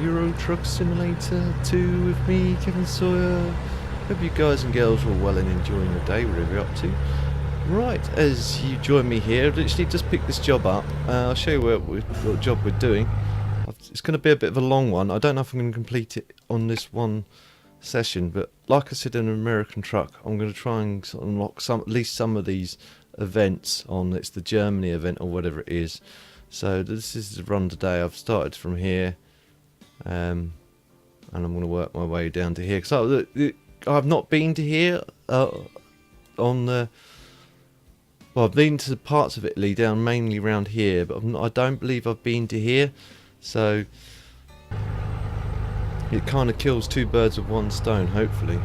Euro Truck Simulator 2 with me, Kevin Sawyer. Hope you guys and girls are all well and enjoying the day, wherever you're up to. Right, as you join me here, I've literally just picked this job up. I'll show you what job we're doing. It's going to be a bit of a long one. I don't know if I'm going to complete it on this one session, but like I said in an American Truck, I'm going to try and sort of unlock at least some of these events on. It's the Germany event or whatever it is. So this is the run today. I've started from here, and I'm going to work my way down to here because I've not been to here on the. Well, I've been to parts of Italy down mainly around here, but I don't believe I've been to here. So it kind of kills two birds with one stone, hopefully.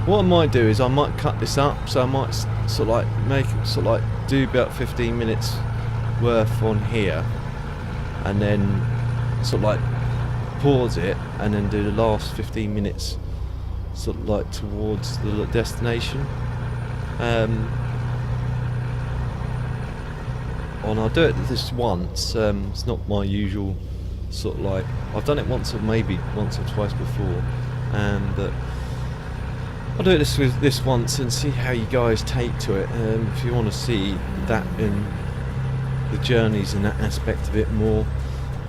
What I might do is I might cut this up, so I might sort of like make it sort of like do about 15 minutes worth on here, and then sort of like pause it, and then do the last 15 minutes sort of like towards the destination. And I'll do it this once. It's not my usual sort of like. I've done it once or maybe once or twice before, but I'll do this once and see how you guys take to it. If you want to see that in the journeys and that aspect of it more,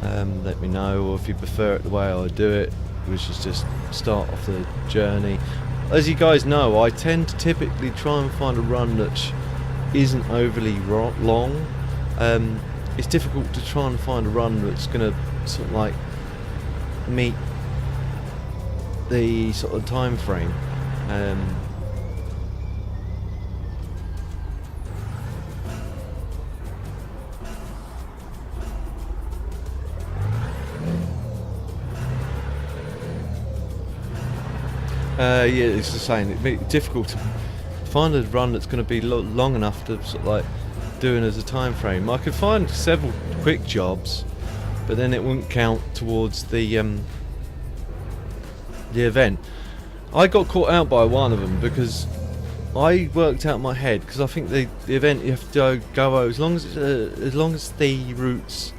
let me know. Or if you prefer it the way I do it, which is just start off the journey. As you guys know, I tend to typically try and find a run that isn't overly long. It's difficult to try and find a run that's going to sort of like meet the sort of time frame. Yeah, it's the same. It'd be difficult to find a run that's going to be long enough to sort of like doing as a time frame. I could find several quick jobs, but then it wouldn't count towards the event. I got caught out by one of them because I worked out in my head, because I think the event you have to go as long as the routes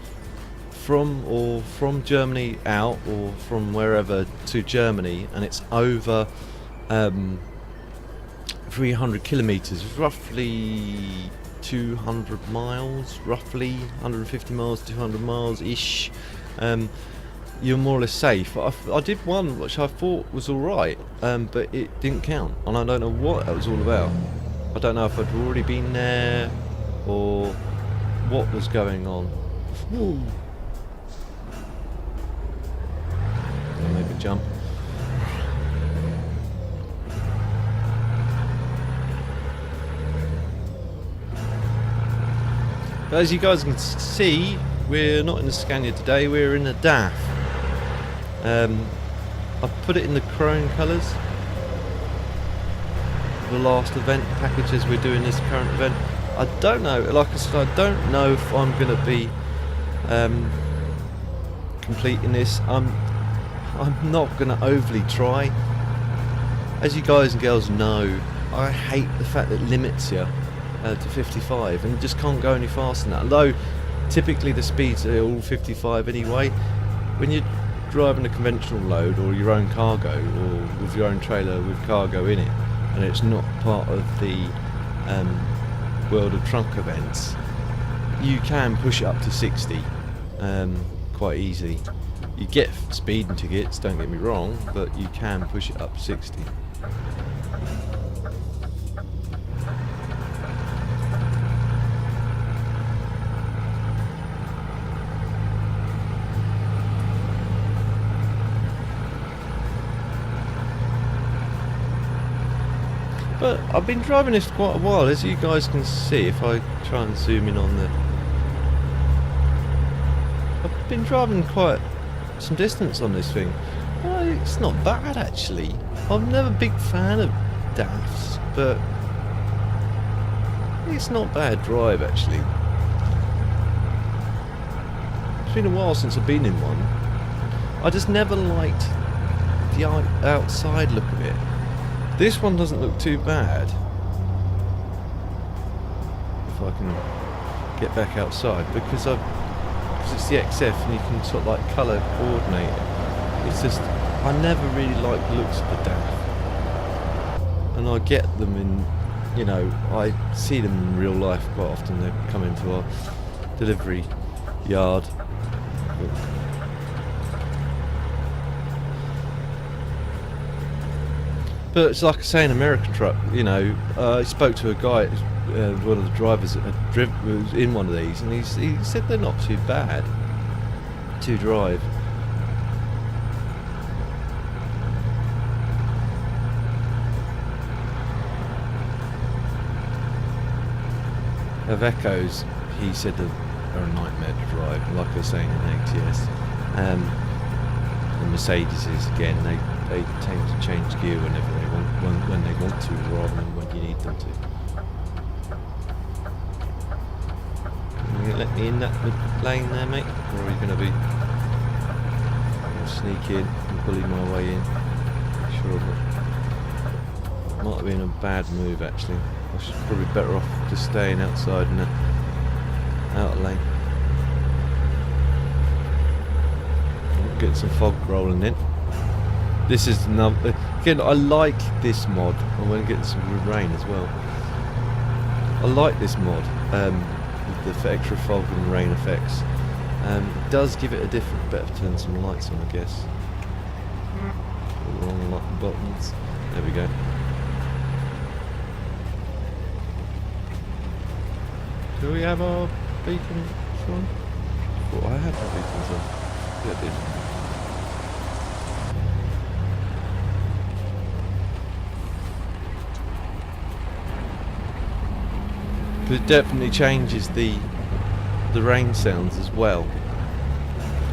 from Germany out or from wherever to Germany, and it's over 300 kilometers, roughly 200 miles, roughly 150 miles, 200 miles ish. You're more or less safe. I did one which I thought was alright, but it didn't count, and I don't know what that was all about. I don't know if I'd already been there or what was going on. Woo. Maybe jump. But as you guys can see, we're not in the Scania today, we're in a DAF. I've put it in the chrome colours. The last event packages we're doing this current event. I don't know, like I said, I don't know if I'm going to be completing this. I'm not going to overly try. As you guys and girls know, I hate the fact that it limits you to 55 and you just can't go any faster than that. Although typically the speeds are all 55 anyway. When you're driving a conventional load or your own cargo, or with your own trailer with cargo in it, and it's not part of the World of Truck events, you can push it up to 60 quite easily. You get speeding tickets, don't get me wrong, but you can push it up to 60. But I've been driving this quite a while, as you guys can see. If I try and zoom in on I've been driving quite some distance on this thing. It's not bad actually. I'm never a big fan of DAFs, but it's not bad drive actually. It's been a while since I've been in one. I just never liked the outside look of it. This one doesn't look too bad. If I can get back outside, because I've because it's the XF and you can sort of like colour coordinate it. It's just, I never really like the looks of the DAF. And I get them in, you know, I see them in real life quite often. They come into our delivery yard. But it's like I say, an American truck, you know, I spoke to a guy, one of the drivers that was in one of these, and he said they're not too bad to drive. Ivecos, he said, are a nightmare to drive, like I was saying in ATS. The Mercedes again, they tend to change gear whenever they want, when they want to, rather than when you need them to. Are you gonna let me in that lane there, mate? Or are you going to be sneak in and bully my way in? Sure, might have been a bad move actually. I should probably be better off just staying outside in the outer lane. Get some fog rolling in. This is another, again, I like this mod. I'm going to get some rain as well. I like this mod with the extra fog and rain effects. It does give it a different, better turn some lights on, I guess. Wrong buttons. There we go. Do we have our beacons on? Oh, I had my beacons on. Yeah, I did. But it definitely changes the rain sounds as well.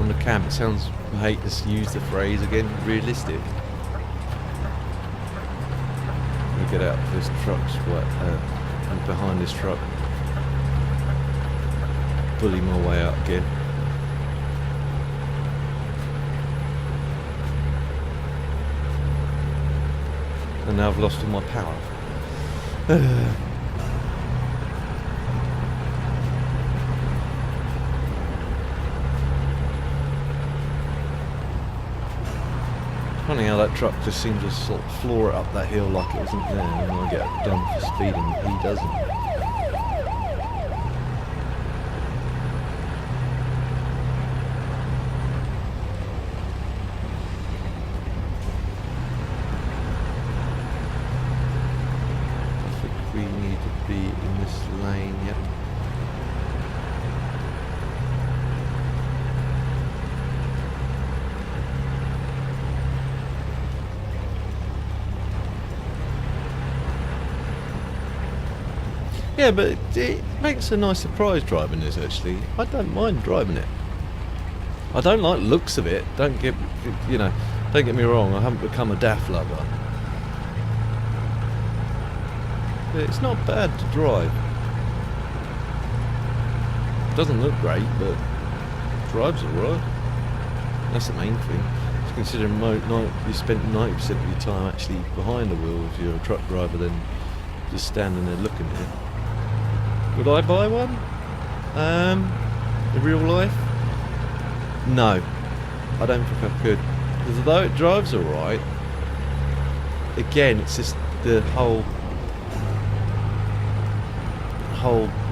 On the cam, it sounds, I hate to use the phrase again, realistic. We get out of this truck's and behind this truck. Bully my way up again. And now I've lost all my power. Funny how that truck just seems to sort of floor it up that hill like it wasn't there, and I get done for speeding, he doesn't. We need to be in this lane, yep. Yeah, but it makes a nice surprise driving this actually. I don't mind driving it. I don't like the looks of it. Don't get me wrong, I haven't become a DAF lover. It's not bad to drive. It doesn't look great, but drives alright. That's the main thing. Just considering you spent 90% of your time actually behind the wheel if you're a truck driver than just standing there looking at it. Would I buy one? In real life? No. I don't think I could. Because although it drives alright, again, it's just the whole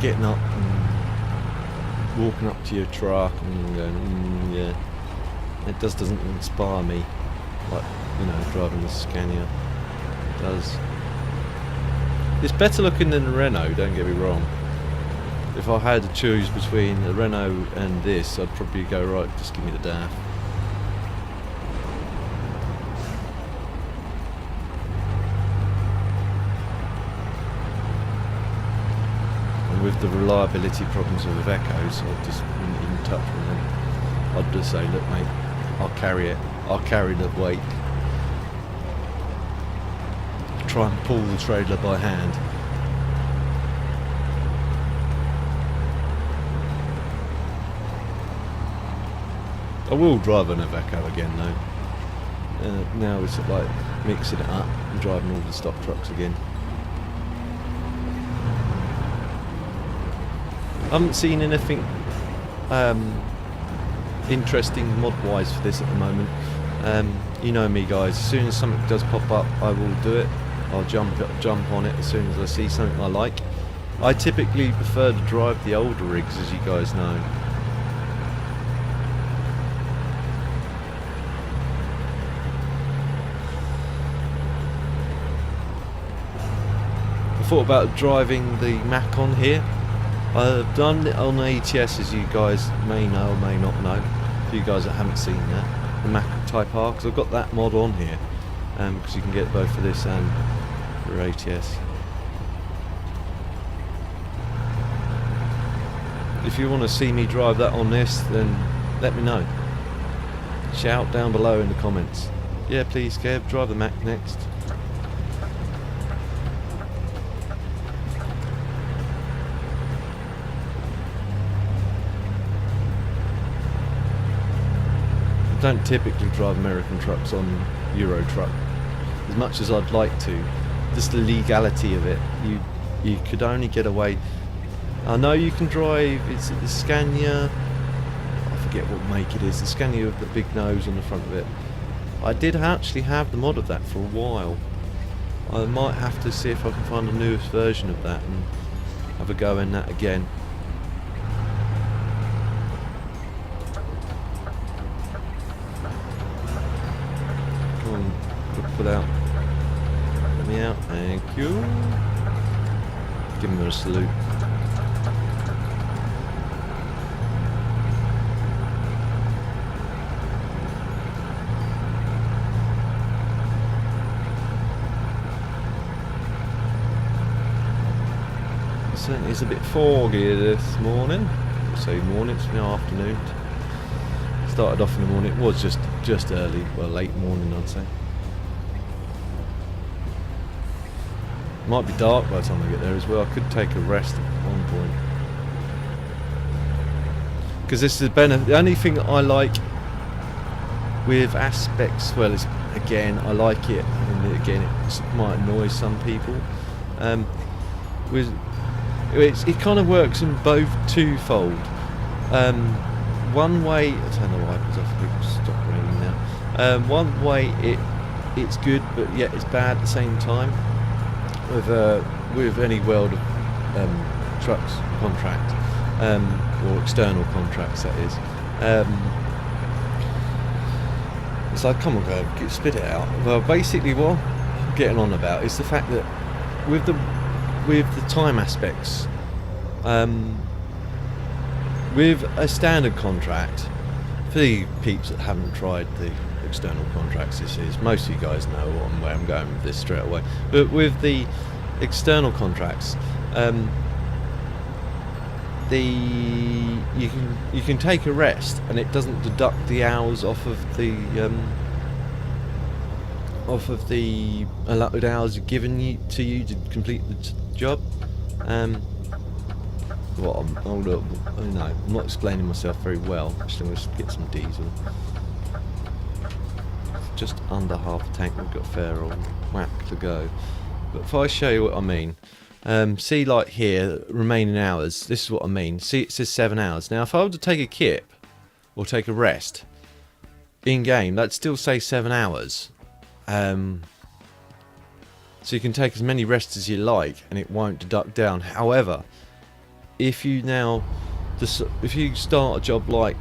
getting up and walking up to your truck and going, yeah, it doesn't inspire me like, driving the Scania does. It's better looking than the Renault, don't get me wrong. If I had to choose between the Renault and this, I'd probably go, right, just give me the DAF. With the reliability problems of the Ivecos, I just wouldn't even touch them. I'd just say, look mate, I'll carry it. I'll carry the weight. Try and pull the trailer by hand. I will drive an Iveco again though. Now it's like mixing it up and driving all the stock trucks again. I haven't seen anything interesting mod-wise for this at the moment. You know me, guys. As soon as something does pop up, I will do it. I'll jump on it as soon as I see something I like. I typically prefer to drive the older rigs, as you guys know. I thought about driving the Mac on here. I've done it on ATS, as you guys may know or may not know. For you guys that haven't seen that, the Mac Type R, because I've got that mod on here, because you can get both for this and for ATS. If you want to see me drive that on this, then let me know. Shout down below in the comments. Yeah, please, Kev, drive the Mac next. I don't typically drive American trucks on Euro Truck as much as I'd like to. Just the legality of it. You could only get away. I know you can drive, it's the Scania, I forget what make it is, the Scania with the big nose on the front of it. I did actually have the mod of that for a while. I might have to see if I can find the newest version of that and have a go in that again. Come on, pull out. Let me out, thank you. Give him a salute. It's a bit foggy this morning. I say morning, it's now afternoon. Started off in the morning. It was just early, well, late morning, I'd say. Might be dark by the time I get there as well. I could take a rest at one point. Because this is the only thing that I like with Aspects, well, is again, I like it, and again, it might annoy some people. It kind of works in both twofold. One way, I turn the wipers off, it will stop raining now. One way it's good, but yet it's bad at the same time. With any World of Trucks contract, or external contracts, that is. It's like, come on, go spit it out. Well, basically, what I'm getting on about is the fact that with the time aspects, with a standard contract, for the peeps that haven't tried the external contracts, this is, most of you guys know where I'm going with this straight away, but with the external contracts, you can take a rest and it doesn't deduct the hours off of the allotted hours given to you to complete the job. I'm not explaining myself very well. Actually, I'm going to get some diesel. Just under half a tank. We've got fair on whack to go. But if I show you what I mean, see, like here, remaining hours. This is what I mean. See, it says 7 hours. Now, if I were to take a kip or take a rest in game, that'd still say 7 hours. So you can take as many rests as you like and it won't deduct down. However, if you start a job like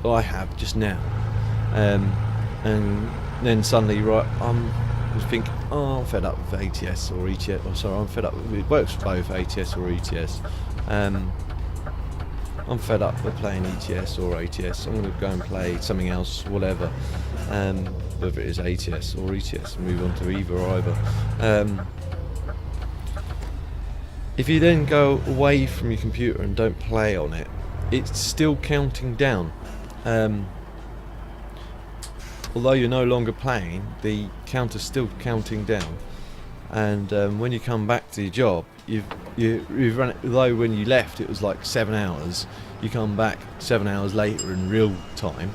I have just now, and then suddenly, right, you think, oh, I'm fed up with ATS or ETS, or sorry, I'm fed up with, it works for both ATS or ETS. I'm fed up with playing ETS or ATS. I'm going to go and play something else, whatever. Whether it is ATS or ETS, move on to either or either. If you then go away from your computer and don't play on it, it's still counting down. Although you're no longer playing, the counter's still counting down. And when you come back to your job, you've run it. Although when you left it was like 7 hours, you come back 7 hours later in real time,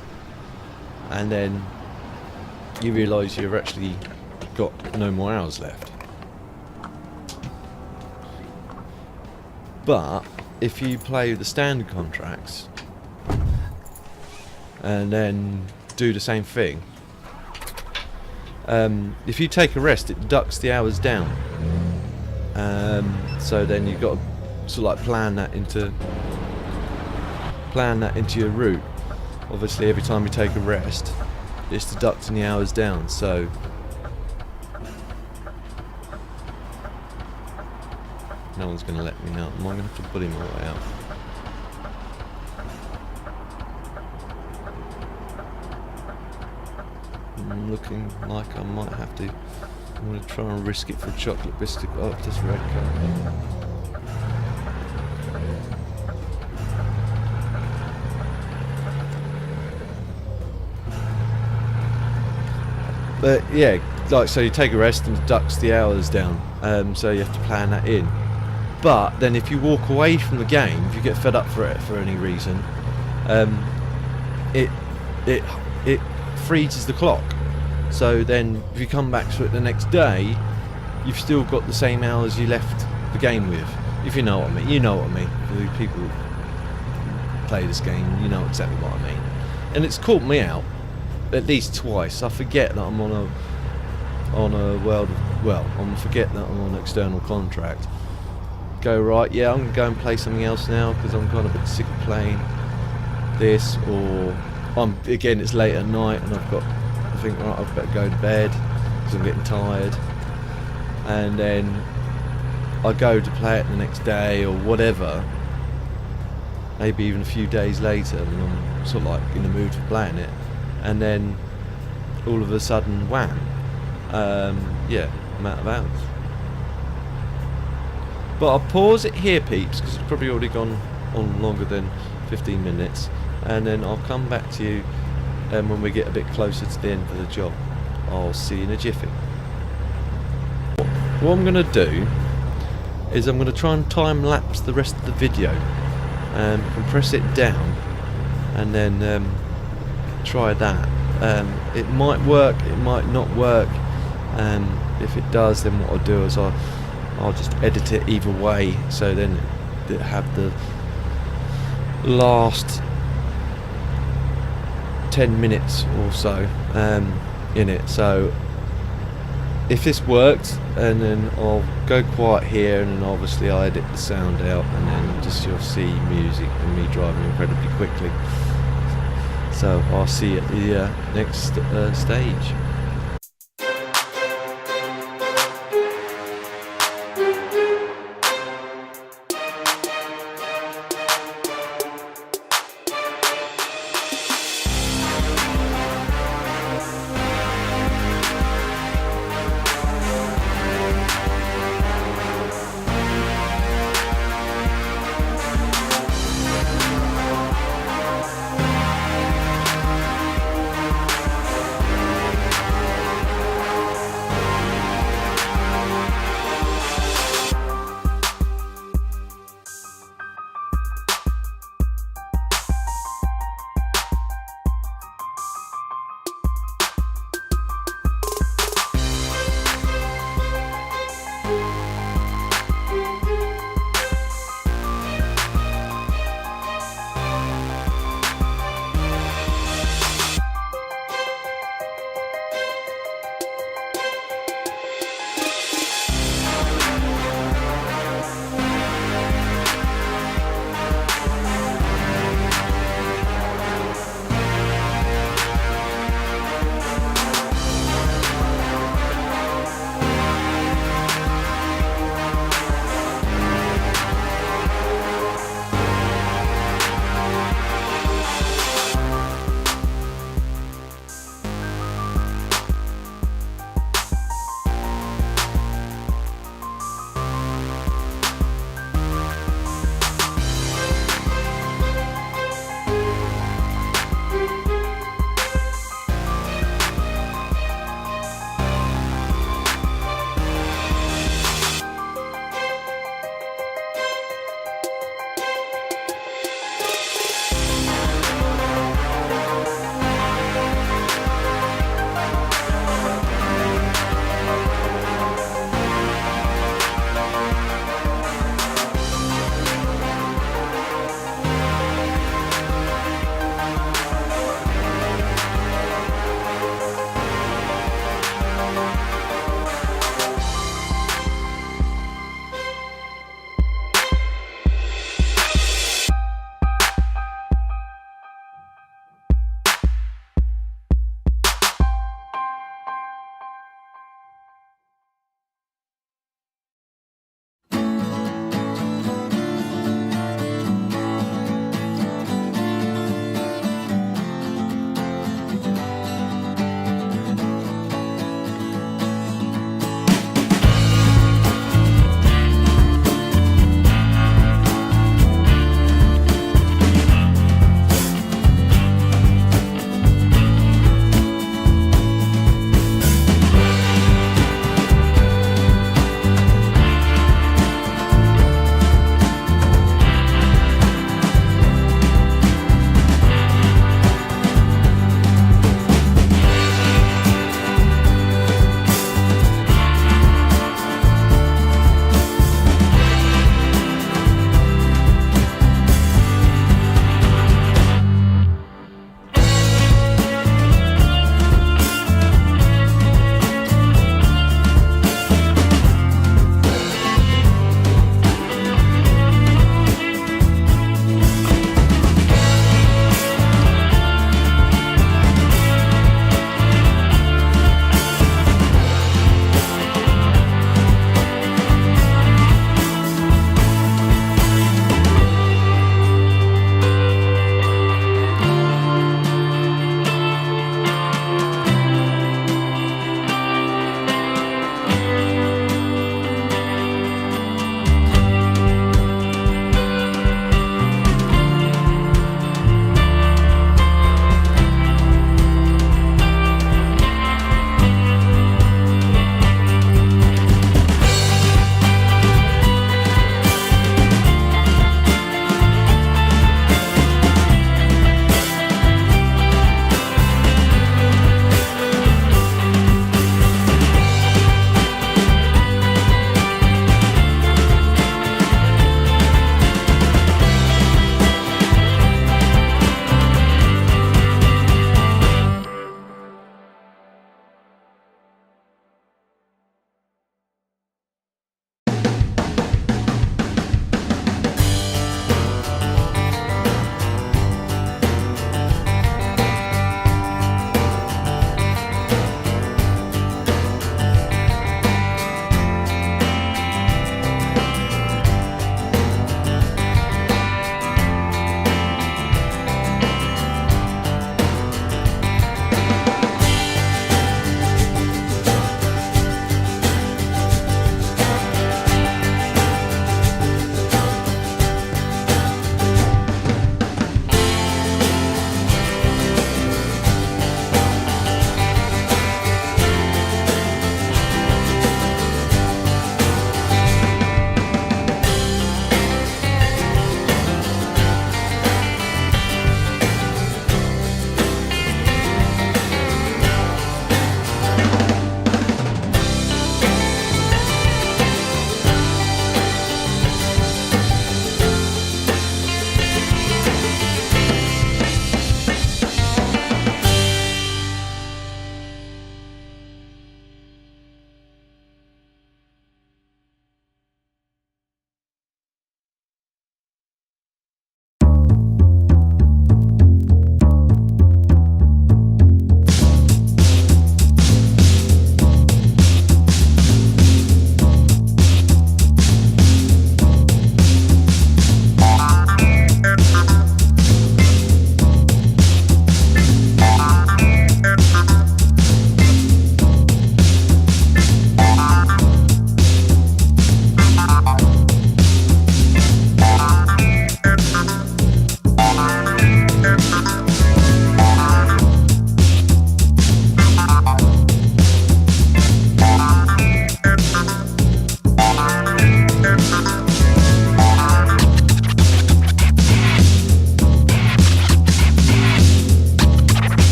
and then you realise you've actually got no more hours left. But if you play the standard contracts, and then do the same thing. If you take a rest, it deducts the hours down. So then you've got to sort of like plan that into your route. Obviously, every time you take a rest, it's deducting the hours down. So no one's going to let me out. Am I going to have to bully my way out? I'm looking like I might have to. I'm going to try and risk it for a chocolate biscuit. Oh, this red car. But yeah, like, so you take a rest and deducts the hours down. So you have to plan that in. But then if you walk away from the game, if you get fed up for it for any reason, it freezes the clock. So then if you come back to it the next day, you've still got the same hours you left the game with. If you know what I mean. You know what I mean. The people who play this game, you know exactly what I mean. And it's caught me out at least twice. I forget that I'm on forget that I'm on an external contract. Go, right, yeah, I'm going to go and play something else now because I'm kind of a bit sick of playing this, or again, it's late at night and I think, right, I've better go to bed because I'm getting tired, and then I go to play it the next day or whatever, maybe even a few days later, and I'm sort of like in the mood for playing it, and then all of a sudden, wham, yeah, I'm out of hours. But I'll pause it here, peeps, because it's probably already gone on longer than 15 minutes, and then I'll come back to you when we get a bit closer to the end of the job. I'll see you in a jiffy. What I'm going to do is I'm going to try and time lapse the rest of the video, compress it down, and then try that. It might work, it might not work. If it does, then what I'll do is I'll just edit it either way, so then it have the last 10 minutes or so in it. So if this worked, and then I'll go quiet here, and then obviously I edit the sound out, and then just you'll see music and me driving incredibly quickly. So I'll see you at the next stage.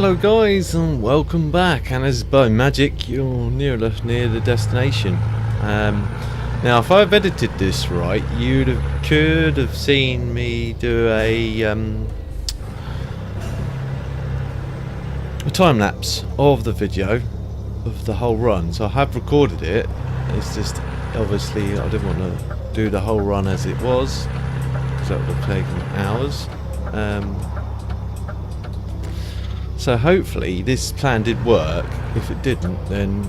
Hello guys and welcome back, and as by magic you're near the destination. Now if I've edited this right, could have seen me do a time lapse of the video of the whole run. So I have recorded it, it's just obviously I didn't want to do the whole run as it was because that would have taken hours. So hopefully this plan did work. If it didn't, then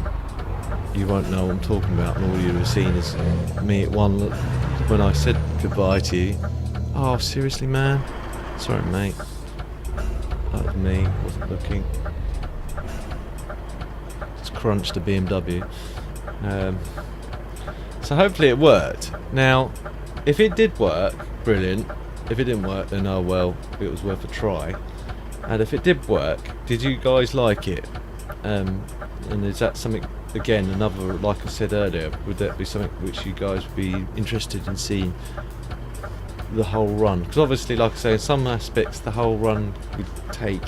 you won't know what I'm talking about, and all you've ever seen is me at one look when I said goodbye to you. Oh seriously man? Sorry mate. That was me, wasn't looking. Just crunched a BMW. So hopefully it worked. Now, if it did work, brilliant. If it didn't work, then oh well, it was worth a try. And if it did work, did you guys like it? And is that something, again, another, like I said earlier, would that be something which you guys would be interested in seeing the whole run? Because obviously, like I say, in some aspects the whole run would take,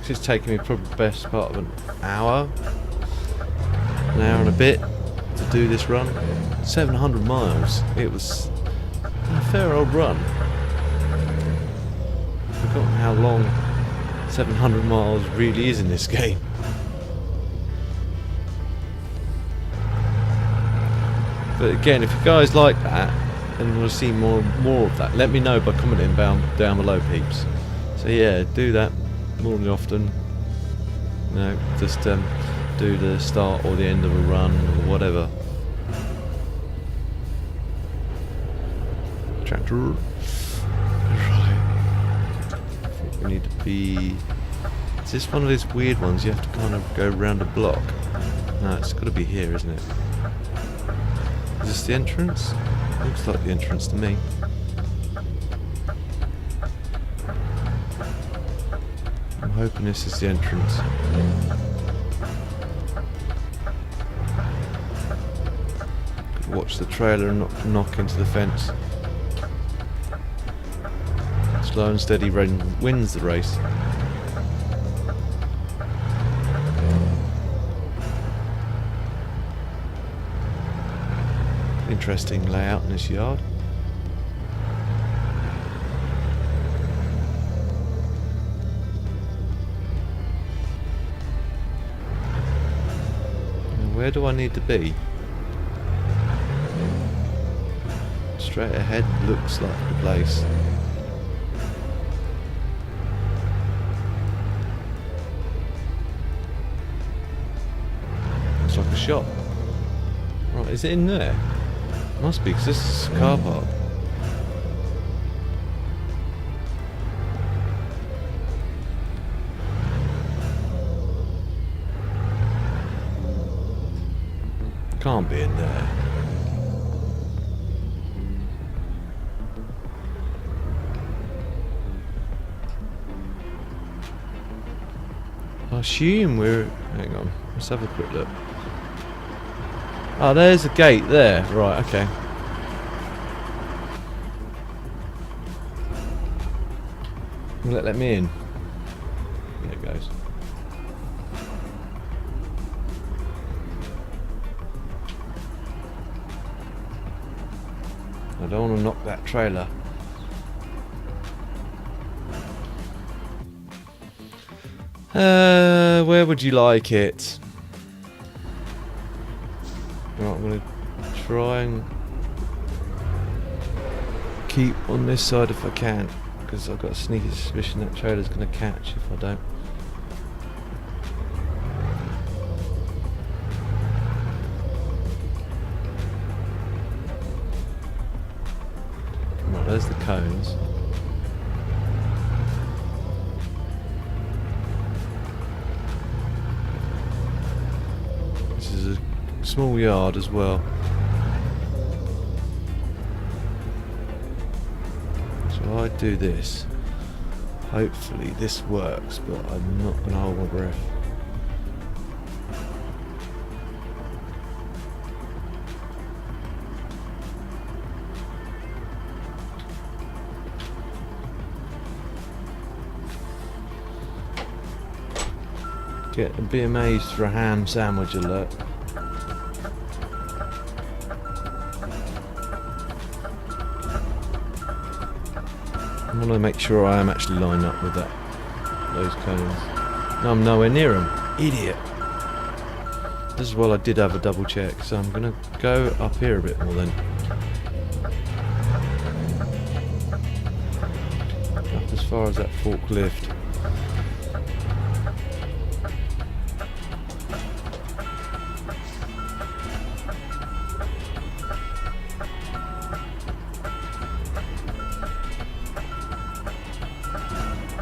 it's taken me probably the best part of an hour and a bit to do this run. 700 miles. It was a fair old run. I've forgotten how long 700 miles really is in this game. But again, if you guys like that and want to see more of that, let me know by commenting down below, peeps. So yeah, do that more than often. You know, just do the start or the end of a run or whatever. Tractor. We need to be... Is this one of those weird ones you have to kind of go around a block? No, it's got to be here, isn't it? Is this the entrance? Looks like the entrance to me. I'm hoping this is the entrance. Could watch the trailer and not knock into the fence. Slow and steady wins the race. Interesting layout in this yard. Now where do I need to be? Straight ahead looks like the place. Looks like a shop. Right, is it in there? Must be, because this is a car park. Can't be in there. I assume we're... Hang on, let's have a quick look. Oh, there's a gate there. Right, okay. Will it let me in? There it goes. I don't want to knock that trailer. Where would you like it? Right, I'm going to try and keep on this side if I can, because I've got a sneaky suspicion that trailer's going to catch if I don't. Right, there's the cones. This is a small yard as well. So I do this. Hopefully this works, but I'm not going to hold my breath. Be amazed for a ham sandwich alert. I want to make sure I am actually lined up with those cones. No, I'm nowhere near them. Idiot. This is why I did have a double check, so I'm going to go up here a bit more then. Up as far as that forklift.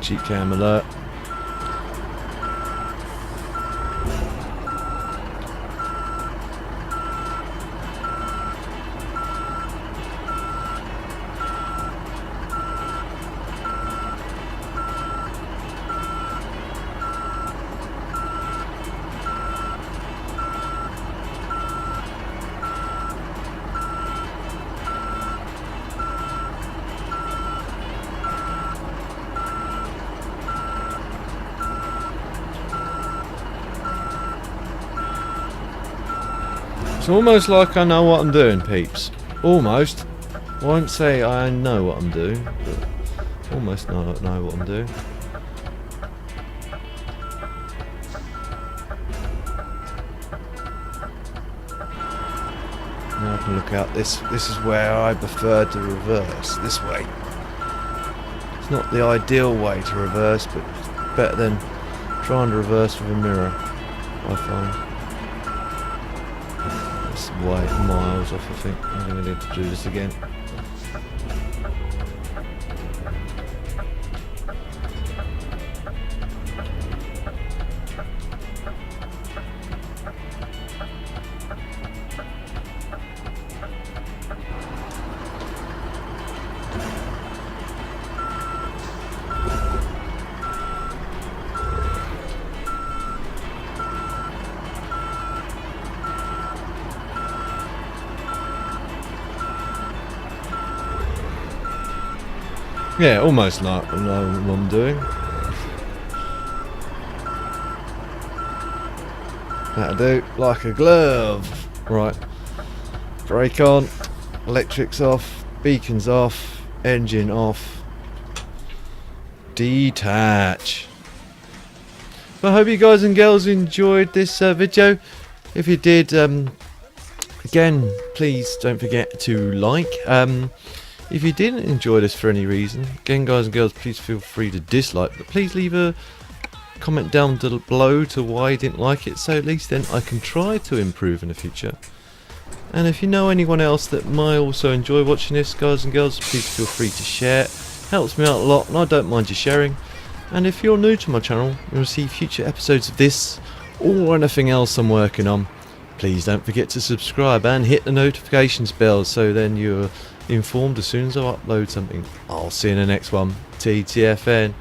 Cheat cam alert. It's almost like I know what I'm doing, peeps. Almost. I won't say I know what I'm doing, but almost know what I'm doing. Now I can look out this. This is where I prefer to reverse. This way. It's not the ideal way to reverse, but it's better than trying to reverse with a mirror, I find. Way miles off, I think. I'm going to need to do this again. Yeah, almost like I know what I'm doing. That'll do, like a glove. Right, brake on, electrics off, beacons off, engine off, detach. Well, I hope you guys and girls enjoyed this video. If you did, again, please don't forget to like. If you didn't enjoy this for any reason, again guys and girls, please feel free to dislike, but please leave a comment down below to why you didn't like it, so at least then I can try to improve in the future. And if you know anyone else that might also enjoy watching this, guys and girls, please feel free to share. It helps me out a lot and I don't mind you sharing. And if you're new to my channel, you'll see future episodes of this or anything else I'm working on. Please don't forget to subscribe and hit the notifications bell so then you're informed as soon as I upload something. I'll see you in the next one. TTFN.